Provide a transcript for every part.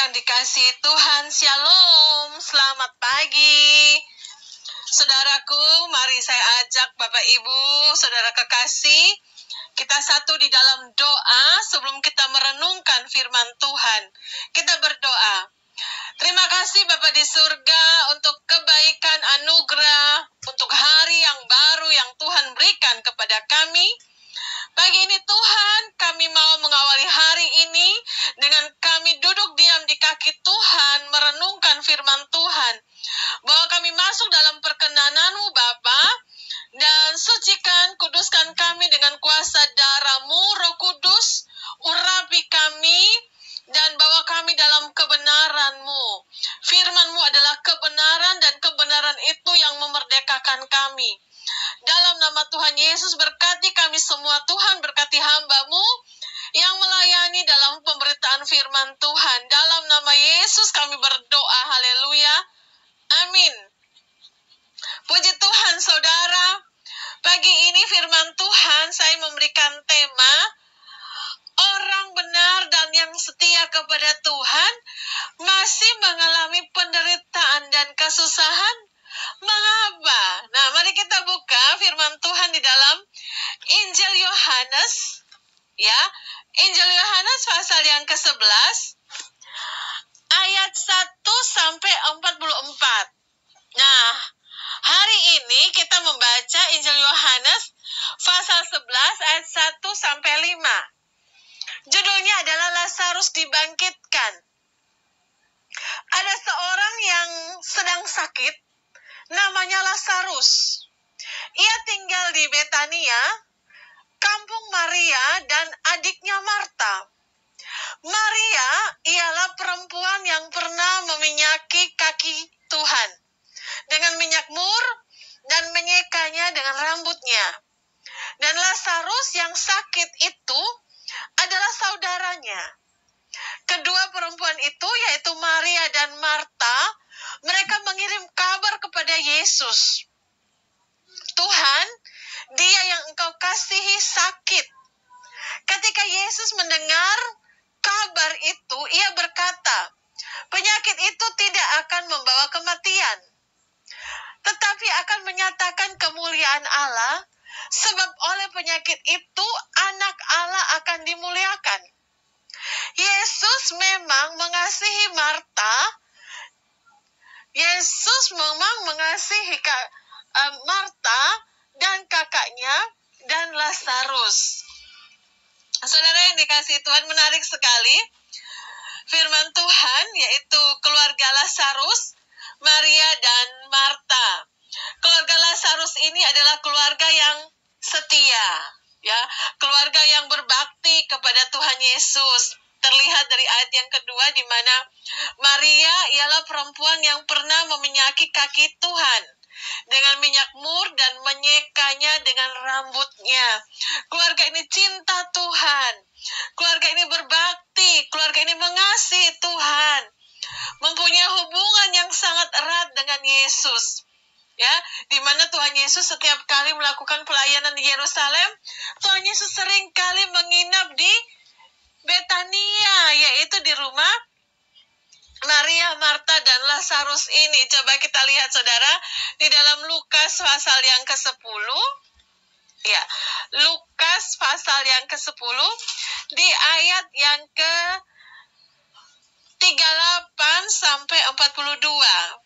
yang dikasihi Tuhan, Shalom, selamat pagi. Saudaraku, mari saya ajak Bapak Ibu, saudara kekasih, kita satu di dalam doa sebelum kita merenungkan firman Tuhan. Kita berdoa. Terima kasih Bapa di surga untuk kebaikan anugerah, untuk hari yang baru yang Tuhan berikan kepada kami. Pagi ini Tuhan, kami mau mengawali hari ini dengan kami duduk diam di kaki Tuhan, merenungkan firman Tuhan. Bahwa kami masuk dalam perkenanan-Mu Bapa, dan sucikan, kuduskan kami dengan kuasa darah-Mu, Roh Kudus, urapi kami, dan bawa kami dalam kebenaran-Mu. Firman-Mu adalah kebenaran, dan kebenaran itu yang memerdekakan kami. Dalam nama Tuhan Yesus, berkati kami semua Tuhan, berkati hamba-Mu yang melayani dalam pemberitaan firman Tuhan. Dalam nama Yesus kami berdoa, haleluya, amin. Puji Tuhan saudara, pagi ini firman Tuhan saya memberikan tema, orang benar dan yang setia kepada Tuhan masih mengalami penderitaan dan kesusahan. Mengapa? Nah, mari kita buka firman Tuhan di dalam Injil Yohanes, ya. Injil Yohanes pasal yang ke-11, ayat 1 sampai 44. Nah, hari ini kita membaca Injil Yohanes pasal 11 ayat 1 sampai 5. Judulnya adalah Lazarus dibangkitkan. Ada seorang yang sedang sakit, namanya Lazarus. Ia tinggal di Betania, kampung Maria dan adiknya Marta. Maria ialah perempuan yang pernah meminyaki kaki Tuhan dengan minyak mur dan menyekanya dengan rambutnya. Dan Lazarus yang sakit itu adalah saudaranya. Kedua perempuan itu, yaitu Maria dan Marta, mereka mengirim kabar kepada Yesus. Tuhan, dia yang engkau kasihi sakit. Ketika Yesus mendengar kabar itu, ia berkata, penyakit itu tidak akan membawa kematian, tetapi akan menyatakan kemuliaan Allah, sebab oleh penyakit itu anak Allah akan dimuliakan. Yesus memang mengasihi Marta. Yesus memang mengasihi Marta dan kakaknya dan Lazarus. Saudara yang dikasihi Tuhan, menarik sekali firman Tuhan, yaitu keluarga Lazarus, Maria dan Marta. Keluarga Lazarus ini adalah keluarga yang setia, ya, keluarga yang berbakti kepada Tuhan Yesus. Terlihat dari ayat yang kedua di mana Maria ialah perempuan yang pernah meminyaki kaki Tuhan dengan minyak mur dan menyekanya dengan rambutnya. Keluarga ini cinta Tuhan. Keluarga ini berbakti, keluarga ini mengasihi Tuhan. Mempunyai hubungan yang sangat erat dengan Yesus. Ya, di mana Tuhan Yesus setiap kali melakukan pelayanan di Yerusalem, Tuhan Yesus sering kali menginap di Betania, yaitu di rumah Maria, Marta, dan Lazarus ini. Coba kita lihat saudara, di dalam Lukas pasal yang ke-10, ya, Lukas pasal yang ke-10, di ayat yang ke-38 sampai 42.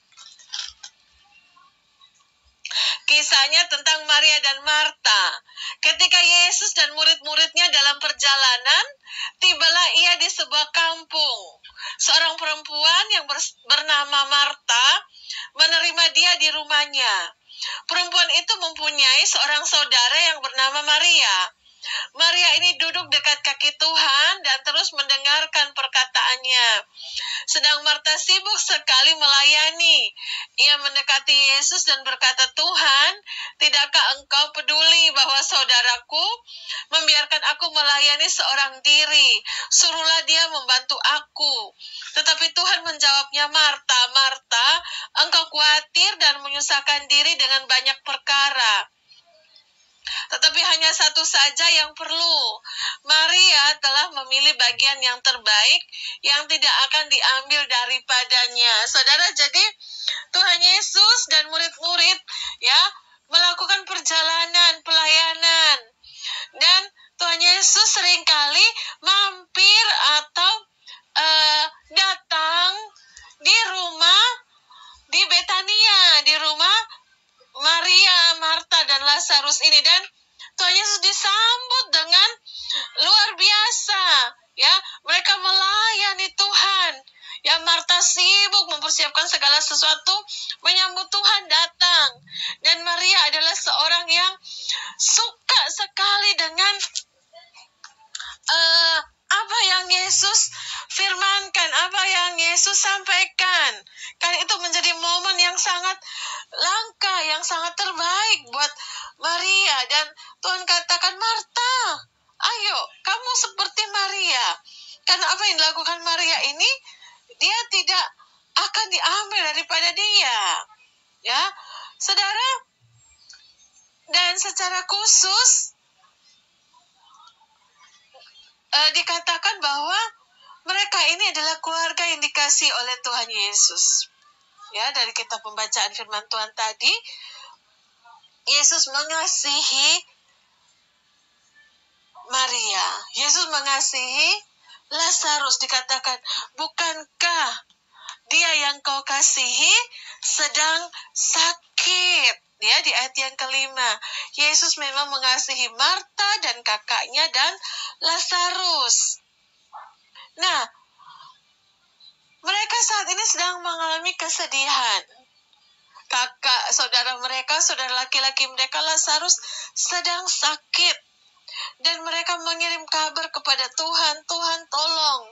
Kisahnya tentang Maria dan Marta. Ketika Yesus dan murid-muridnya dalam perjalanan, tibalah ia di sebuah kampung. Seorang perempuan yang bernama Marta menerima dia di rumahnya. Perempuan itu mempunyai seorang saudara yang bernama Maria. Maria ini duduk dekat kaki Tuhan dan terus mendengarkan perkataannya. Sedang Marta sibuk sekali melayani. Ia mendekati Yesus dan berkata, Tuhan, tidakkah engkau peduli bahwa saudaraku membiarkan aku melayani seorang diri? Suruhlah dia membantu aku. Tetapi Tuhan menjawabnya, Marta, Marta, engkau khawatir dan menyusahkan diri dengan banyak perkara. tetapi hanya satu saja yang perlu. Maria telah memilih bagian yang terbaik yang tidak akan diambil daripadanya. Saudara, jadi Tuhan Yesus dan murid-murid ya melakukan perjalanan pelayanan, dan Tuhan Yesus seringkali mampir atau datang di rumah di Betania, di rumah Maria, Marta, dan Lazarus ini, dan Tuhan Yesus disambut dengan luar biasa. Ya, mereka melayani Tuhan. Ya, Marta sibuk mempersiapkan segala sesuatu menyambut Tuhan datang, dan Maria adalah seorang yang suka sekali dengan apa yang Yesus firmankan, apa yang Yesus sampaikan. Karena itu menjadi momen yang sangat langka, yang sangat terbaik buat Maria. Dan Tuhan katakan, Marta, ayo kamu seperti Maria. Karena apa yang dilakukan Maria ini, dia tidak akan diambil daripada dia. Ya, saudara, dan secara khusus dikatakan bahwa mereka ini adalah keluarga yang dikasihi oleh Tuhan Yesus. Ya, dari kitab pembacaan firman Tuhan tadi, Yesus mengasihi Maria. Yesus mengasihi Lazarus. Dikatakan, bukankah dia yang kau kasihi sedang sakit? Ya, di ayat yang kelima, Yesus memang mengasihi Marta dan kakaknya dan Lazarus. Nah, mereka saat ini sedang mengalami kesedihan. Kakak, saudara mereka, saudara laki-laki mereka, Lazarus, sedang sakit. Dan mereka mengirim kabar kepada Tuhan, Tuhan tolong,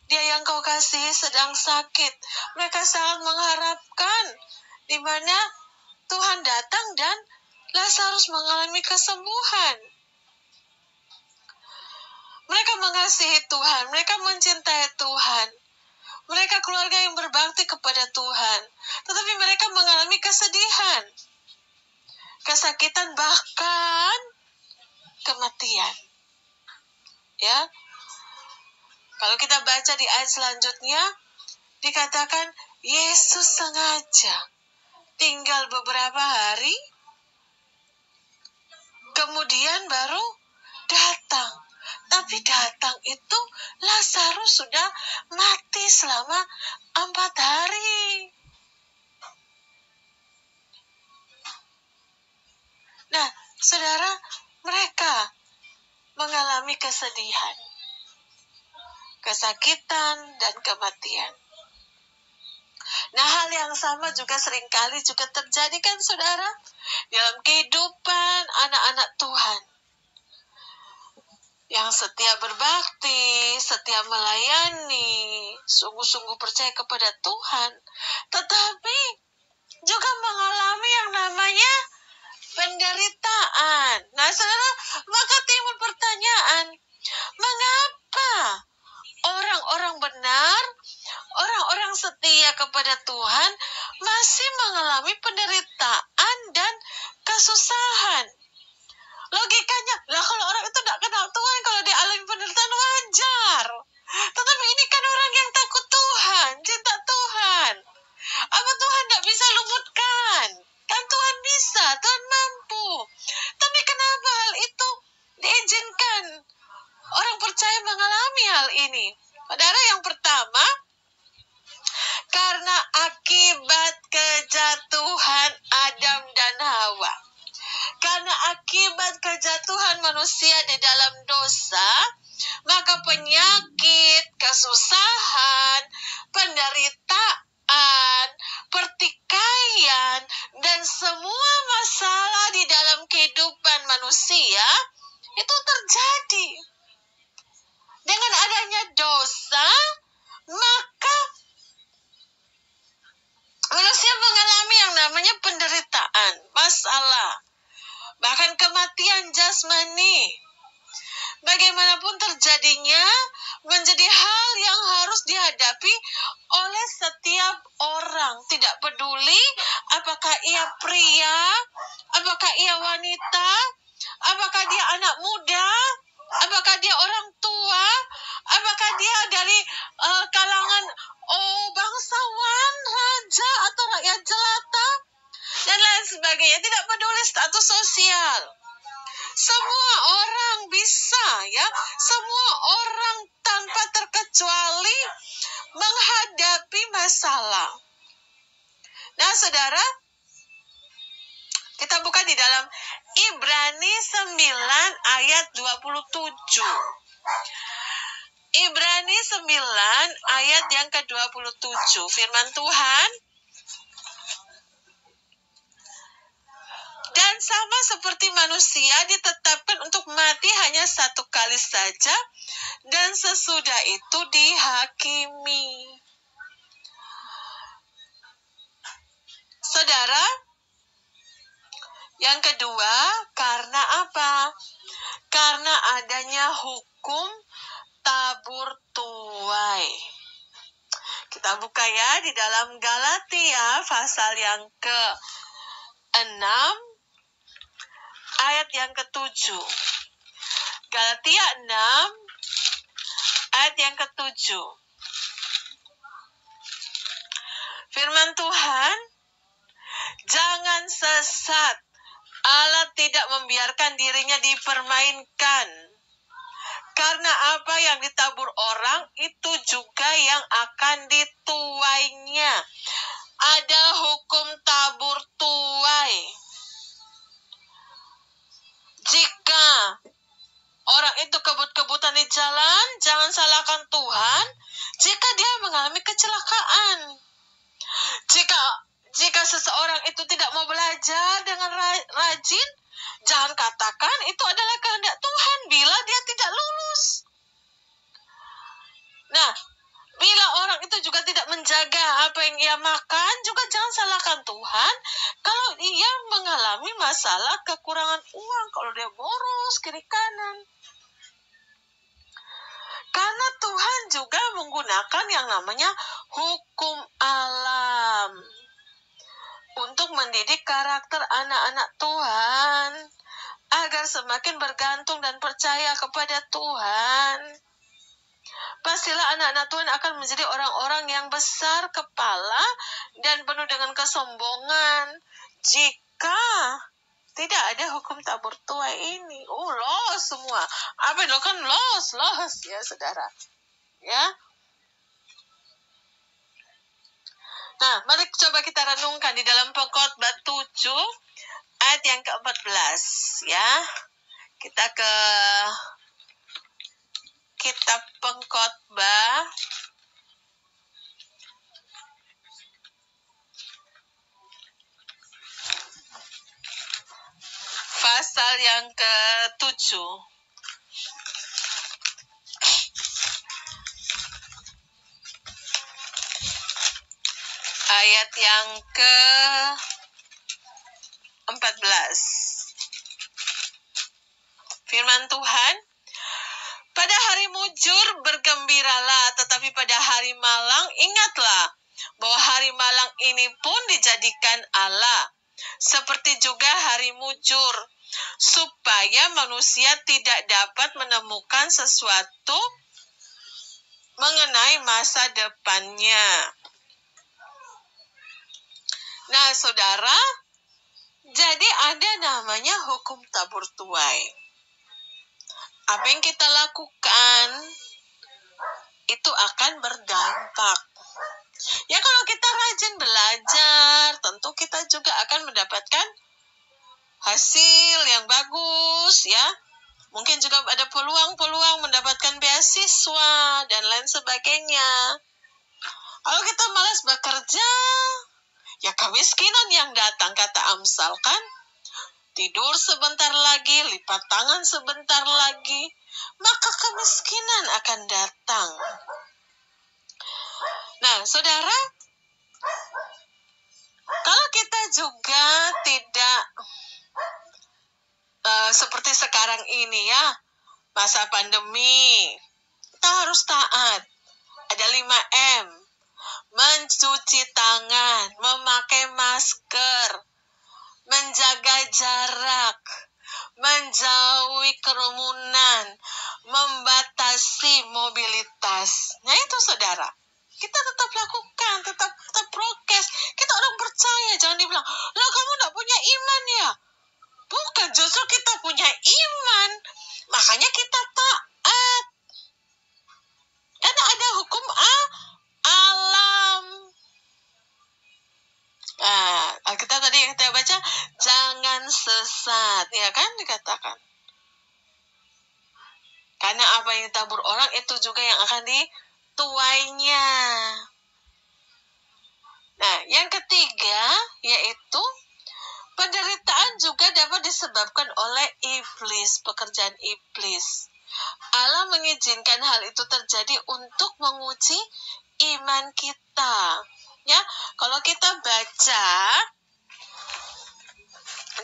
dia yang kau kasihi sedang sakit. Mereka sangat mengharapkan di mana Tuhan datang dan Lazarus mengalami kesembuhan. Mereka mengasihi Tuhan, mereka mencintai Tuhan. Mereka keluarga yang berbakti kepada Tuhan. Tetapi mereka mengalami kesedihan, kesakitan, bahkan kematian. Ya. Kalau kita baca di ayat selanjutnya, dikatakan Yesus sengaja tinggal beberapa hari, kemudian baru datang. Tapi datang itu Lazarus sudah mati selama 4 hari. Nah, saudara, mereka mengalami kesedihan, kesakitan, dan kematian. Nah, hal yang sama juga seringkali juga terjadi kan, saudara, dalam kehidupan anak-anak Tuhan yang setia berbakti, setia melayani, sungguh-sungguh percaya kepada Tuhan, tetapi juga mengalami yang namanya penderitaan. Nah, saudara, maka timbul pertanyaan, mengapa orang-orang benar, orang-orang setia kepada Tuhan masih mengalami penderitaan dan kesusahan? Logikanya, lah kalau orang itu tidak kenal Tuhan, kalau dia alami penderitaan wajar. Tetapi ini kan orang yang takut Tuhan, cinta Tuhan. Apa Tuhan tidak bisa lumutkan? Kan Tuhan bisa, Tuhan mampu. Tapi kenapa hal itu diizinkan orang percaya mengalami hal ini? Saudara, yang pertama, karena akibat kejatuhan Adam dan Hawa. Karena akibat kejatuhan manusia di dalam dosa, maka penyakit, kesusahan, penderitaan, pertikaian, dan semua masalah di dalam kehidupan manusia itu terjadi. Dengan adanya dosa, maka manusia mengalami yang namanya penderitaan, masalah, bahkan kematian jasmani. Bagaimanapun terjadinya, menjadi hal yang harus dihadapi oleh setiap orang. Tidak peduli apakah ia pria, apakah ia wanita, apakah dia anak muda, apakah dia orang tua, apakah dia dari kalangan bangsawan, raja, atau rakyat jelata, dan lain sebagainya. Tidak peduli status sosial. Semua orang bisa, ya. Semua orang tanpa terkecuali menghadapi masalah. Nah, saudara, kita buka di dalam Ibrani 9 ayat 27. Ibrani 9 ayat yang ke-27. Firman Tuhan, dan sama seperti manusia ditetapkan untuk mati hanya satu kali saja, dan sesudah itu dihakimi. Saudara, yang kedua, karena apa? Karena adanya hukum tabur tuai. Kita buka ya di dalam Galatia pasal yang ke-6 ayat yang ke-7. Galatia 6 ayat yang ke-7. Firman Tuhan, jangan sesat. Allah tidak membiarkan dirinya dipermainkan. Karena apa yang ditabur orang, itu juga yang akan dituainya. Ada hukum tabur tuai. Jika orang itu kebut-kebutan di jalan, jangan salahkan Tuhan jika dia mengalami kecelakaan. Jika seseorang itu tidak mau belajar dengan rajin, jangan katakan itu adalah kehendak Tuhan bila dia tidak lulus. Nah, bila orang itu juga tidak menjaga apa yang ia makan, juga jangan salahkan Tuhan kalau ia mengalami masalah kekurangan uang, kalau dia boros kiri kanan. Karena Tuhan juga menggunakan yang namanya hukum alam untuk mendidik karakter anak-anak Tuhan agar semakin bergantung dan percaya kepada Tuhan. Pastilah anak-anak Tuhan akan menjadi orang-orang yang besar kepala dan penuh dengan kesombongan jika tidak ada hukum tabur tuai ini. Loss semua. Apa itu kan loss ya saudara. Ya. Nah, mari coba kita renungkan di dalam Pengkhotbah 7 ayat yang ke-14 ya. Kita ke kitab Pengkhotbah pasal yang ke-7. Ayat yang ke-14. Firman Tuhan, pada hari mujur bergembiralah, tetapi pada hari malang ingatlah bahwa hari malang ini pun dijadikan Allah, seperti juga hari mujur, supaya manusia tidak dapat menemukan sesuatu mengenai masa depannya. Nah, saudara, jadi ada namanya hukum tabur tuai. Apa yang kita lakukan itu akan berdampak. Ya, kalau kita rajin belajar, tentu kita juga akan mendapatkan hasil yang bagus, ya. Mungkin juga ada peluang-peluang mendapatkan beasiswa dan lain sebagainya. Kalau kita malas bekerja, ya kemiskinan yang datang, kata Amsal kan. Tidur sebentar lagi, lipat tangan sebentar lagi, maka kemiskinan akan datang. Nah, saudara, kalau kita juga tidak seperti sekarang ini ya, masa pandemi, kita harus taat. Ada 5M. Mencuci tangan, memakai masker, menjaga jarak, menjauhi kerumunan, membatasi mobilitas. Nah itu saudara, kita tetap lakukan, tetap prokes. Kita orang percaya, jangan dibilang, "Loh kamu gak punya iman ya?" Bukan, justru kita punya iman. Makanya kita taat. Karena ada hukum alam. Alkitab tadi yang kita baca, jangan sesat, ya kan dikatakan. Karena apa yang ditabur orang itu juga yang akan dituainya. Nah, yang ketiga yaitu penderitaan juga dapat disebabkan oleh iblis, pekerjaan iblis. Allah mengizinkan hal itu terjadi untuk menguji iman kita. Ya, kalau kita baca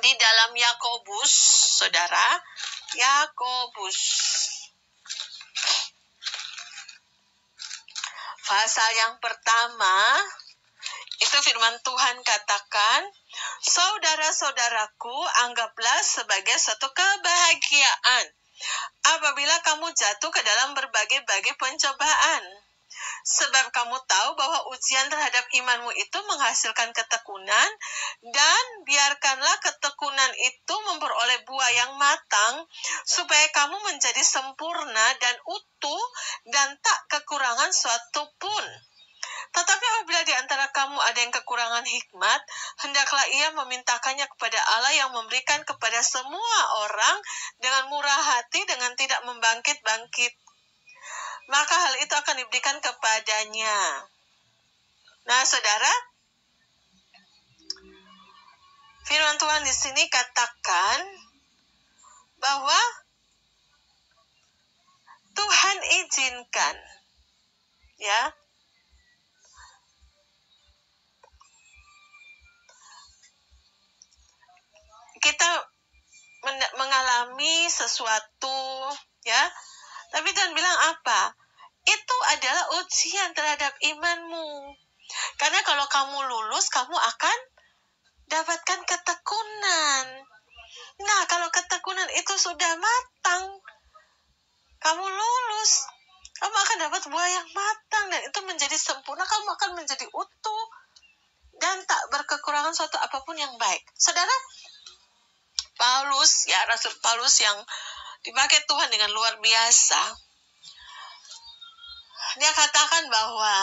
di dalam Yakobus, saudara, Yakobus pasal yang pertama, itu firman Tuhan katakan, "Saudara-saudaraku, anggaplah sebagai suatu kebahagiaan apabila kamu jatuh ke dalam berbagai-bagai pencobaan. Sebab kamu tahu bahwa ujian terhadap imanmu itu menghasilkan ketekunan, dan biarkanlah ketekunan itu memperoleh buah yang matang, supaya kamu menjadi sempurna dan utuh dan tak kekurangan suatu pun. Tetapi apabila di antara kamu ada yang kekurangan hikmat, hendaklah ia memintakannya kepada Allah yang memberikan kepada semua orang dengan murah hati, dengan tidak membangkit-bangkit. Maka hal itu akan diberikan kepadanya." Nah, saudara, firman Tuhan di sini katakan bahwa Tuhan izinkan, ya, kita mengalami sesuatu, ya. Tapi Tuhan bilang apa? Itu adalah ujian terhadap imanmu. Karena kalau kamu lulus, kamu akan dapatkan ketekunan. Nah, kalau ketekunan itu sudah matang, kamu lulus, kamu akan dapat buah yang matang, dan itu menjadi sempurna, kamu akan menjadi utuh, dan tak berkekurangan suatu apapun yang baik. Saudara, Paulus, ya, Rasul Paulus yang dipakai Tuhan dengan luar biasa, dia katakan bahwa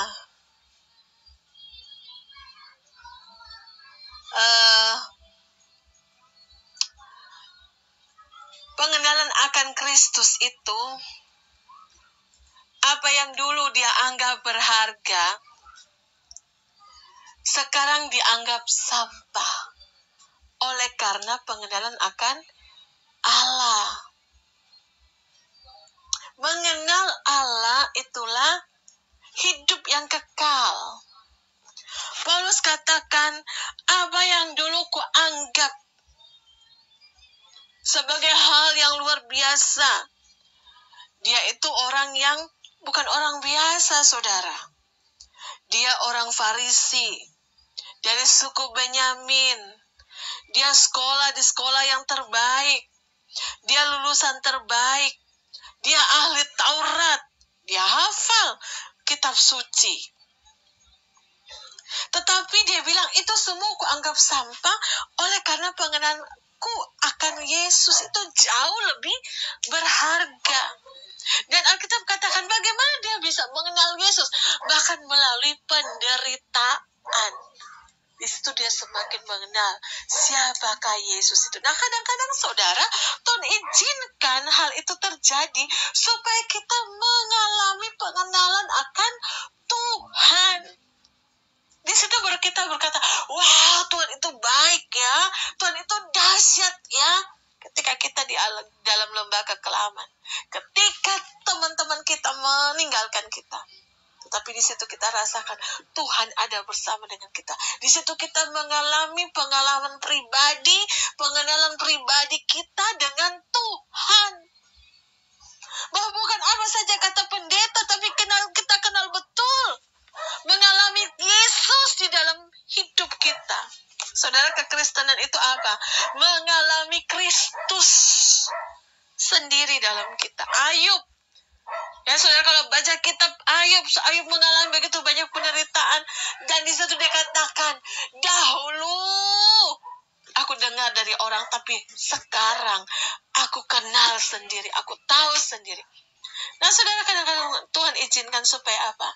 pengenalan akan Kristus itu, apa yang dulu dia anggap berharga, sekarang dianggap sampah oleh karena pengenalan akan Allah. Mengenal Allah itulah hidup yang kekal. Paulus katakan, apa yang dulu kuanggap sebagai hal yang luar biasa, dia itu orang yang bukan orang biasa, saudara. Dia orang Farisi dari suku Benyamin. Dia sekolah di sekolah yang terbaik. Dia lulusan terbaik. Dia ahli Taurat. Dia hafal kitab suci. Tetapi dia bilang, itu semua kuanggap sampah oleh karena pengenalanku akan Yesus itu jauh lebih berharga. Dan Alkitab katakan bagaimana dia bisa mengenal Yesus, bahkan melalui penderitaan. Di situ dia semakin mengenal siapakah Yesus itu. Nah, kadang-kadang saudara, Tuhan izinkan hal itu terjadi supaya kita mengalami pengenalan akan Tuhan. Di situ baru kita berkata, wow, Tuhan itu baik ya, Tuhan itu dahsyat ya. Ketika kita di dalam lembah kekelaman, ketika teman-teman kita meninggalkan kita, tetapi di situ kita rasakan Tuhan ada bersama dengan kita. Di situ kita mengalami pengalaman pribadi, pengenalan pribadi kita dengan Tuhan. Bahwa bukan apa saja kata pendeta Saudara, kekristenan itu apa? Mengalami Kristus sendiri dalam kita. Ayub. Ya, saudara, kalau baca kitab Ayub mengalami begitu banyak penderitaan. Dan di situ dia katakan, dahulu aku dengar dari orang, tapi sekarang aku kenal sendiri, aku tahu sendiri. Nah, saudara, kadang-kadang Tuhan izinkan supaya apa?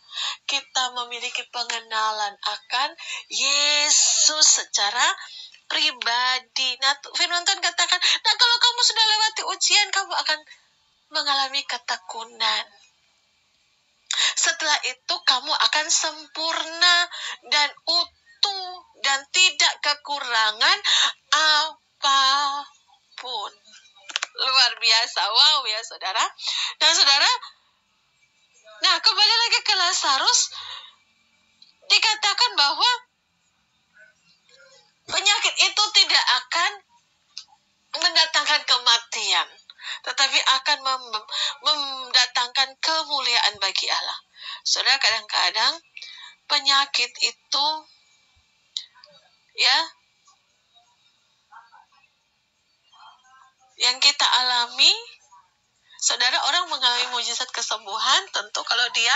Kita memiliki pengenalan akan Yesus secara pribadi. Nah, firman Tuhan katakan, nah kalau kamu sudah lewati ujian, kamu akan mengalami ketekunan. Setelah itu kamu akan sempurna dan utuh dan tidak kekurangan apapun. Luar biasa, wow ya saudara. Dan saudara, nah kembali lagi ke Lazarus, dikatakan bahwa penyakit itu tidak akan mendatangkan kematian, tetapi akan mendatangkan kemuliaan bagi Allah. Saudara, kadang-kadang penyakit itu ya yang kita alami, saudara, orang mengalami mujizat kesembuhan tentu kalau dia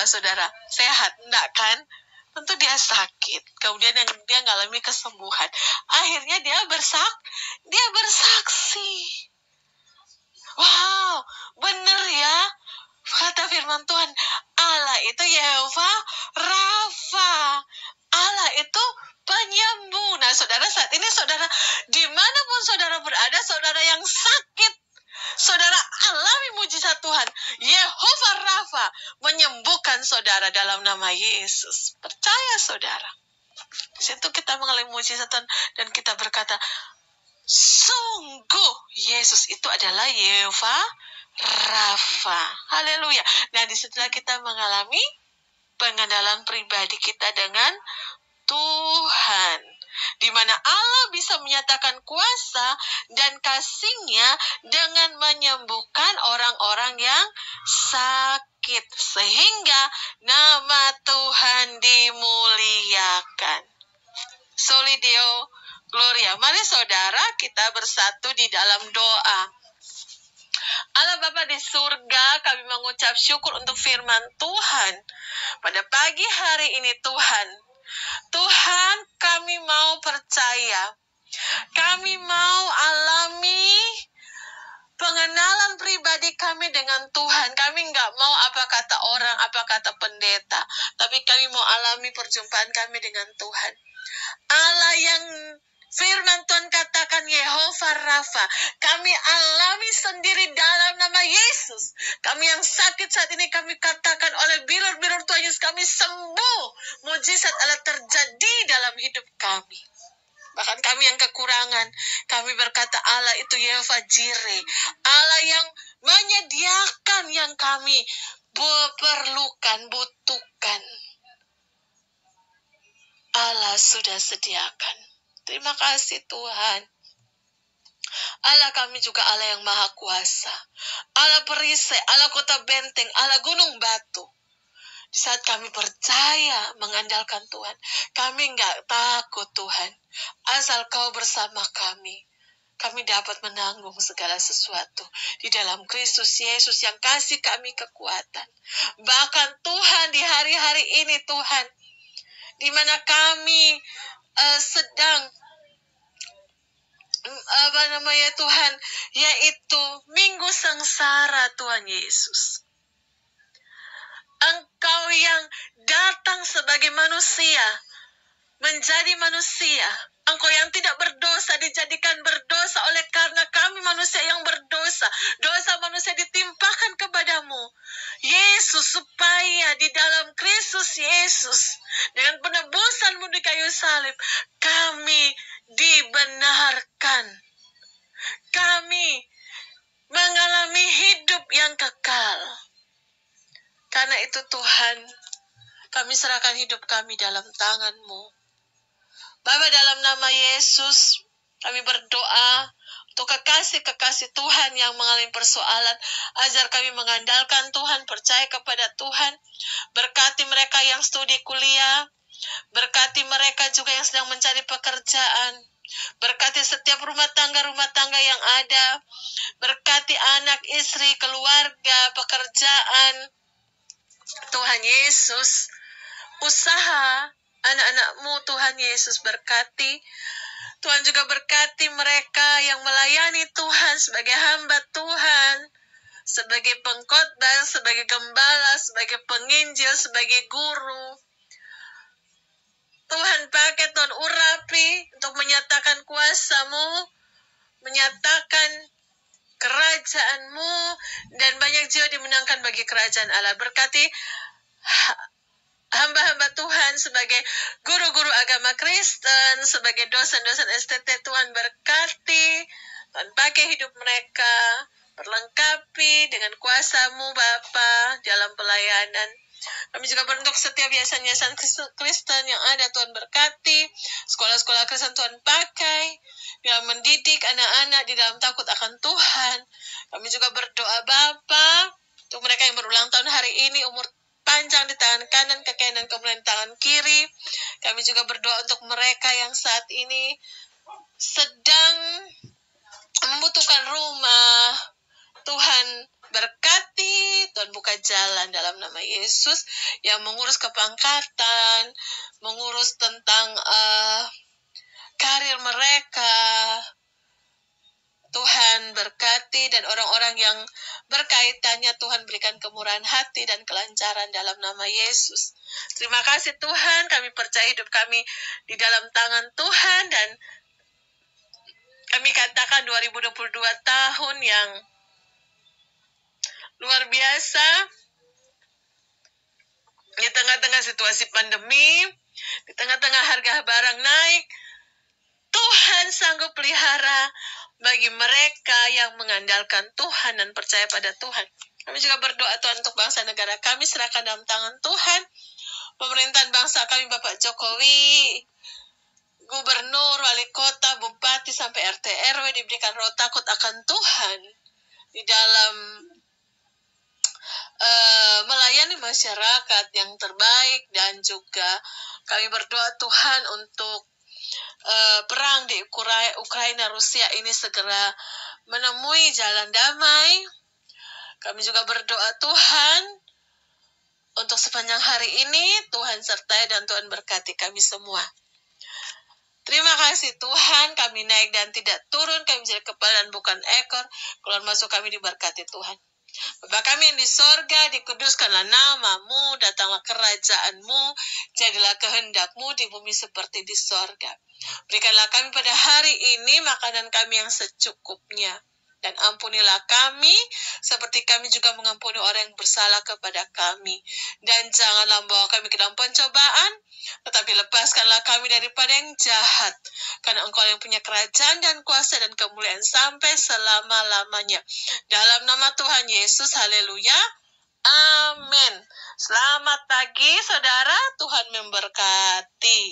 saudara sehat, enggak kan? Tentu dia sakit, kemudian dia mengalami kesembuhan, akhirnya dia bersaksi. Wow, benar ya kata firman Tuhan, Allah itu Yehova Rafa, Allah itu penyembuh. Nah saudara, saat ini saudara, dimanapun saudara berada, saudara yang sakit, saudara alami mujizat Tuhan. Yehova Rafa menyembuhkan saudara dalam nama Yesus. Percaya saudara. Di situ kita mengalami mujizat Tuhan dan kita berkata, sungguh Yesus itu adalah Yehova Rafa. Haleluya. Nah, disitulah kita mengalami pengenalan pribadi kita dengan Tuhan, di mana Allah bisa menyatakan kuasa dan kasih-Nya dengan menyembuhkan orang-orang yang sakit, sehingga nama Tuhan dimuliakan. Soli Deo Gloria. Mari saudara, kita bersatu di dalam doa. Allah Bapa di surga, kami mengucap syukur untuk firman Tuhan pada pagi hari ini. Tuhan, kami mau percaya, kami mau alami pengenalan pribadi kami dengan Tuhan. Kami nggak mau apa kata orang, apa kata pendeta, tapi kami mau alami perjumpaan kami dengan Tuhan. Allah yang firman Tuhan katakan Yehova Rafa, kami alami sendiri dalam nama Yesus. Kami yang sakit saat ini, kami katakan oleh bilur-bilur Tuhan Yesus, kami sembuh. Mujizat Allah terjadi dalam hidup kami. Bahkan kami yang kekurangan, kami berkata Allah itu Yehova Jireh, Allah yang menyediakan yang kami perlukan, butuhkan. Allah sudah sediakan. Terima kasih Tuhan. Allah kami juga Allah yang maha kuasa, Allah perisai, Allah kota benteng, Allah gunung batu. Di saat kami percaya mengandalkan Tuhan, kami nggak takut Tuhan. Asal Kau bersama kami, kami dapat menanggung segala sesuatu di dalam Kristus Yesus yang kasih kami kekuatan. Bahkan Tuhan di hari-hari ini Tuhan, di mana kami sedang Tuhan, yaitu minggu sengsara Tuhan Yesus. Engkau yang datang sebagai manusia, menjadi manusia. Engkau yang tidak berdosa dijadikan berdosa oleh karena kami manusia yang berdosa. Dosa manusia ditimpakan kepadamu, Yesus, supaya di dalam Kristus Yesus, dengan penebusanmu di kayu salib, kami dibenarkan. Kami mengalami hidup yang kekal. Karena itu Tuhan, kami serahkan hidup kami dalam tangan-Mu. Bapa, dalam nama Yesus, kami berdoa untuk kekasih-kekasih Tuhan yang mengalami persoalan, ajar kami mengandalkan Tuhan, percaya kepada Tuhan. Berkati mereka yang studi kuliah, Berkati mereka juga yang sedang mencari pekerjaan. Berkati setiap rumah tangga yang ada. Berkati anak, istri, keluarga, pekerjaan. Tuhan Yesus, usaha anak-anak-Mu, Tuhan Yesus berkati. Tuhan juga berkati mereka yang melayani Tuhan sebagai hamba Tuhan, sebagai pengkhotbah, sebagai gembala, sebagai penginjil, sebagai guru. Tuhan pakai, Tuhan urapi untuk menyatakan kuasa-Mu, menyatakan kerajaan-Mu, dan banyak jiwa dimenangkan bagi kerajaan Allah. Berkati hamba-hamba Tuhan sebagai guru-guru agama Kristen, sebagai dosen-dosen STT, Tuhan berkati, Tuhan pakai hidup mereka, perlengkapi dengan kuasa-Mu Bapa dalam pelayanan. Kami juga beruntuk setiap yayasan-yayasan Kristen yang ada, Tuhan berkati, sekolah-sekolah Kristen Tuhan pakai dalam mendidik anak-anak di dalam takut akan Tuhan. Kami juga berdoa Bapa untuk mereka yang berulang tahun hari ini, umur panjang di tangan kanan, kekayaan dan kemuliaan tangan kiri. Kami juga berdoa untuk mereka yang saat ini sedang membutuhkan rumah. Tuhan berkati, Tuhan buka jalan dalam nama Yesus, yang mengurus kepangkatan, mengurus tentang karir mereka. Tuhan berkati, dan orang-orang yang berkaitannya Tuhan berikan kemurahan hati dan kelancaran dalam nama Yesus. Terima kasih Tuhan, kami percaya hidup kami di dalam tangan Tuhan, dan kami katakan 2022 tahun yang luar biasa. Di tengah-tengah situasi pandemi, di tengah-tengah harga barang naik, Tuhan sanggup pelihara bagi mereka yang mengandalkan Tuhan dan percaya pada Tuhan. Kami juga berdoa Tuhan untuk bangsa negara kami, serahkan dalam tangan Tuhan. Pemerintahan bangsa kami, Bapak Jokowi, gubernur, wali kota, bupati, sampai RT RW diberikan roh takut akan Tuhan di dalam melayani masyarakat yang terbaik. Dan juga kami berdoa Tuhan untuk perang di Ukraina Rusia ini segera menemui jalan damai. Kami juga berdoa Tuhan untuk sepanjang hari ini, Tuhan sertai dan Tuhan berkati kami semua. Terima kasih Tuhan, kami naik dan tidak turun, kami menjadi kepala dan bukan ekor, keluar masuk kami diberkati Tuhan. Bapa kami yang di sorga, dikuduskanlah nama-Mu, datanglah kerajaan-Mu, jadilah kehendak-Mu di bumi seperti di sorga. Berikanlah kami pada hari ini makanan kami yang secukupnya, dan ampunilah kami seperti kami juga mengampuni orang yang bersalah kepada kami. Dan janganlah membawa kami ke dalam pencobaan, tetapi lepaskanlah kami daripada yang jahat. Karena Engkau yang punya kerajaan dan kuasa dan kemuliaan sampai selama-lamanya. Dalam nama Tuhan Yesus, haleluya, amin. Selamat pagi saudara, Tuhan memberkati.